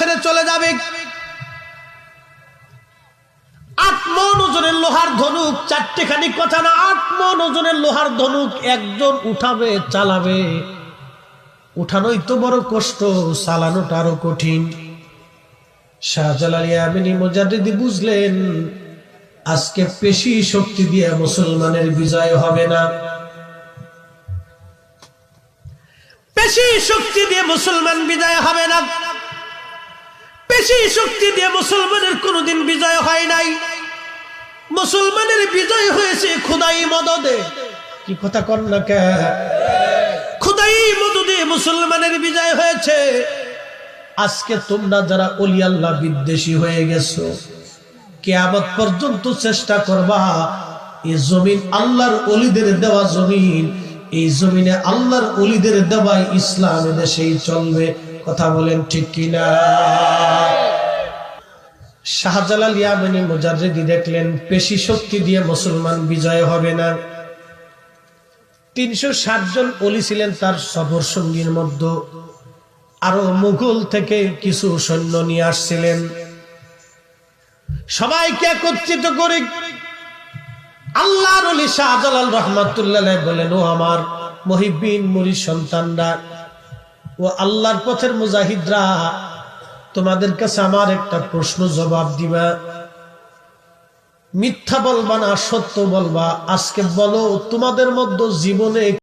ছেড়ে চলে যাবে। 8 মণ ওজনের লোহার ধনুক, 4টেখানি কথা না, 8 মণ ওজনের লোহার ধনুক একজন উঠাবে, চালাবে। উঠানোই তো বড় কষ্ট, চালানোটা আরো কঠিন। শাহজালাল ইয়ামানি মুজাদ্দিদি বুঝলেন আজকে পেশি শক্তি দিয়ে মুসলমানের বিজয় হবে না, পেশি শক্তি দিয়ে মুসলমান বিজয় হবে না। পেশি শক্তি দিয়ে মুসলমানের কোনোদিন বিজয় হয় নাই। মুসলমানের বিজয় হয়েছে খোদাই মদদে। কি কথা কর না কে? খোদাই মদদে মুসলমানের বিজয় হয়েছে। আজকে তোমরা যারা ওলি আল্লাহ বিদ্বেষী হয়ে গেছো, কিয়ামত পর্যন্ত চেষ্টা করবা এই জমিন আল্লাহর ওলিদের দেওয়া জমিন, এই জমিনে আল্লাহর ওলিদের দেওয়া ইসলাম দেশেই চলবে। কথা বলেন ঠিক কিনা? শাহজালাল ইয়ামানি মুজাদ্দিদি দেখলেন পেশি শক্তি দিয়ে মুসলমান বিজয় হবে না। 360 জন ওলি ছিলেন তার সফর সঙ্গীর মধ্যে। আরো মুঘল থেকে কিছু সৈন্য নিয়ে আসছিলেন। সবাইকে একত্রিত করে আল্লাহর ওলি শাহজালাল রাহমাতুল্লাহ আলাইহি বলেন, ও আমার মুহিব্বিন মুরিদ সন্তানরা, ও আল্লাহর পথের মুজাহিদরা, তোমাদের কাছে আমার একটা প্রশ্ন জবাব দিবা। মিথ্যা বলবা না, সত্য বলবা। আজকে বলো তোমাদের মধ্যে জীবনে